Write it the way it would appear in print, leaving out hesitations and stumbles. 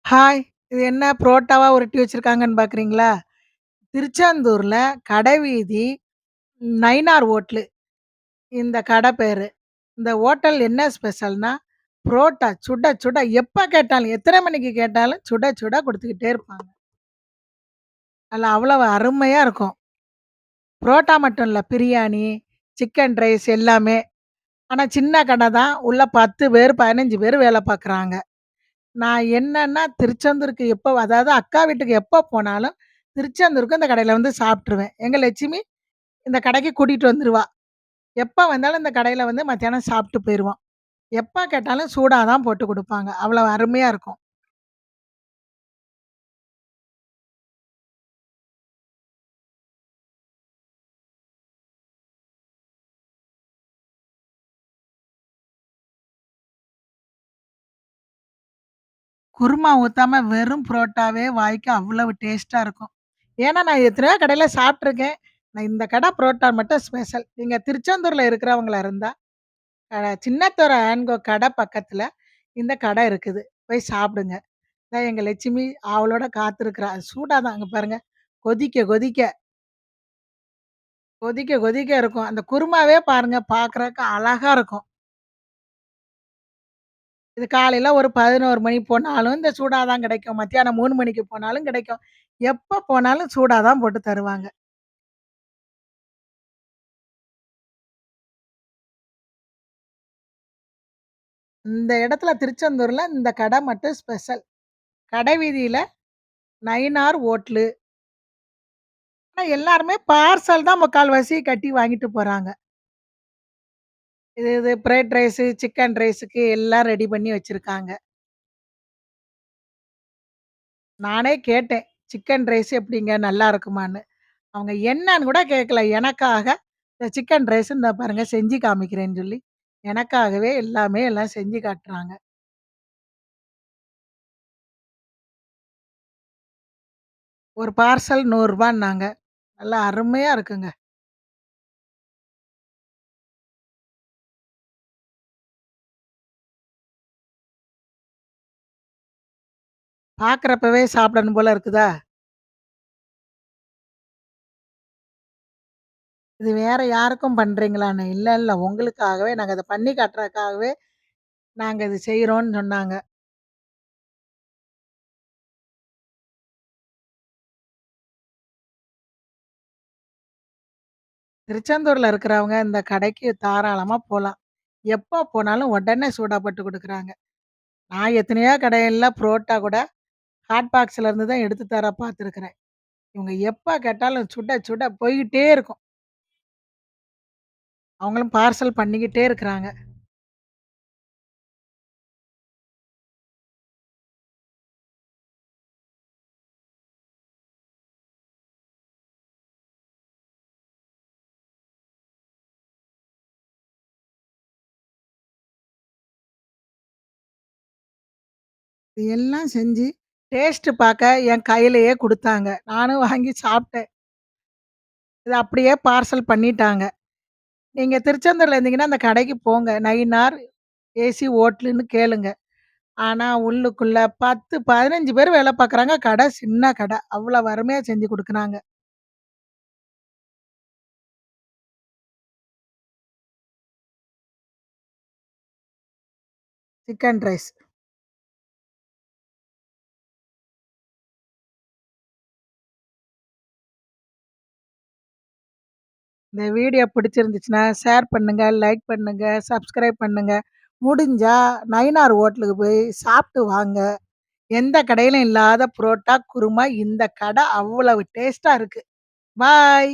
Hi! இது என்ன புரோட்டாவா உருட்டி வச்சிருக்காங்கன்னு பார்க்குறீங்களா? திருச்செந்தூர்ல கடைவீதி நயினார் ஹோட்டலு. இந்த கடை பேரு. இந்த ஹோட்டல் என்ன ஸ்பெஷல்னா, புரோட்டா சுட சுட எப்ப கேட்டாலும், எத்தனை மணிக்கு கேட்டாலும் சுட சுட குடுத்துக்கிட்டே இருப்பாங்க. அதில அவ்வளவு அருமையா இருக்கும். புரோட்டா மட்டும் இல்ல, பிரியாணி, சிக்கன் ரைஸ் எல்லாமே. ஆனா சின்ன கடை தான். உள்ள 10 பேர், 15 பேர் வேலை பார்க்குறாங்க. நான் என்னன்னா, திருச்செந்தூருக்கு எப்போ அதாவது அக்கா வீட்டுக்கு எப்போ போனாலும், திருச்செந்தூருக்கு இந்த கடையில வந்து சாப்ட்டுருவேன். எங்க லட்சுமி இந்த கடைக்கு கூட்டிட்டு வந்துருவா. எப்ப வந்தாலும் இந்த கடையில வந்து மத்தியானம் சாப்ட்டு போயிருவோம். எப்ப கேட்டாலும் சூடா தான் போட்டு குடுப்பாங்க. அவ்வளவு அருமையா இருக்கும். குருமா ஊத்தாம வெறும் புரோட்டாவே வாய்க்கு அவ்வளவு டேஸ்ட்டா இருக்கும். ஏன்னா, நான் எத்தனையோ கடையில சாப்ட்டுருக்கேன். நான் இந்த கடை புரோட்டா மட்டும் ஸ்பெஷல். நீங்க திருச்செந்தூர்ல இருக்கிறவங்களா இருந்தா, சின்னத்தோர ஆண்கோ கடை பக்கத்துல இந்த கடை இருக்குது. போய் சாப்பிடுங்க. இதான் எங்க லட்சுமி ஆவலோட காத்திருக்கிறா. சூடா தான் அங்க பாருங்க. கொதிக்க கொதிக்க, கொதிக்க கொதிக்க இருக்கும். அந்த குருமாவே பாருங்க பார்க்கறக்கு அழகா இருக்கும். இது காலையில ஒரு 11 மணி போனாலும் இந்த சூடா தான் கிடைக்கும். மத்தியானம் 3 மணிக்கு போனாலும் கிடைக்கும். எப்ப போனாலும் சூடா தான் போட்டு தருவாங்க. இந்த இடத்துல திருச்செந்தூர்ல இந்த கடை மட்டும் ஸ்பெஷல். கடை வீதியில நயினார் ஹோட்டலு. ஆனா எல்லாருமே பார்சல் தான் முக்கால்வாசி கட்டி வாங்கிட்டு போறாங்க. இது பிரைட் ரைஸு, சிக்கன் ரைஸுக்கு எல்லாம் ரெடி பண்ணி வச்சிருக்காங்க. நானே கேட்டேன். சிக்கன் ரைஸ் எப்படிங்க நல்லா இருக்குமான்னு? அவங்க என்னன்னு கூட கேட்கல. எனக்காக இந்த சிக்கன் ரைஸ் இந்தா பாருங்க செஞ்சு காமிக்கிறேன்னு சொல்லி, எனக்காகவே எல்லாமே எல்லாம் செஞ்சு காட்டுறாங்க. ஒரு பார்சல் ரூ. 100ன்னாங்க. நல்லா அருமையா இருக்குங்க. பார்க்குறப்பவே சாப்பிடணும் போல இருக்குதா? இது வேற யாருக்கும் பண்றீங்களான்னு? இல்ல, இல்ல உங்களுக்காகவே நாங்க இத பண்ணி காட்டுறதுக்காகவே நாங்க இது செய்றோம்ன்னு சொன்னாங்க. திருச்செந்தூர்ல இருக்கிறவங்க இந்த கடைக்கு தாராளமா போலாம். எப்ப போனாலும் உடனே சூடா போட்டு குடுக்குறாங்க. நான் எத்தனையோ கடைகள்ல புரோட்டா கூட ஹாட் பாக்ஸ்ல இருந்து தான் எடுத்து தர பார்த்துருக்கிறேன். இவங்க எப்ப கேட்டாலும் சுட சுட போய்க்கிட்டே இருக்கும். அவங்களும் பார்சல் பண்ணிக்கிட்டே இருக்கிறாங்க. இது எல்லாம் செஞ்சு டேஸ்ட் பார்க்க என் கையிலேயே குடுத்தாங்க. நானும் வாங்கி சாப்பிட்டேன். இத அப்படியே பார்சல் பண்ணிட்டாங்க. நீங்க திருச்செந்தூர்ல இருந்தீங்கன்னா, அந்த கடைக்கு போங்க. நயினார் ஏசி ஹோட்டலுன்னு கேளுங்க. ஆனா, உள்ளுக்குள்ள 10, 15 பேர் வேலை பார்க்குறாங்க. கடை சின்ன கடை. அவ்வளவு அருமையா செஞ்சு குடுக்குறாங்க. Chicken rice. இந்த வீடியோ பிடிச்சிருந்துச்சுன்னா, ஷேர் பண்ணுங்க, லைக் பண்ணுங்க, சப்ஸ்கிரைப் பண்ணுங்க. முடிஞ்சா நயினார் ஹோட்டலுக்கு போய் சாப்பிட்டு வாங்க. எந்த கடையிலும் இல்லாத புரோட்டா, குருமா இந்த கடை அவ்வளவு டேஸ்ட்டா இருக்கு. பாய்.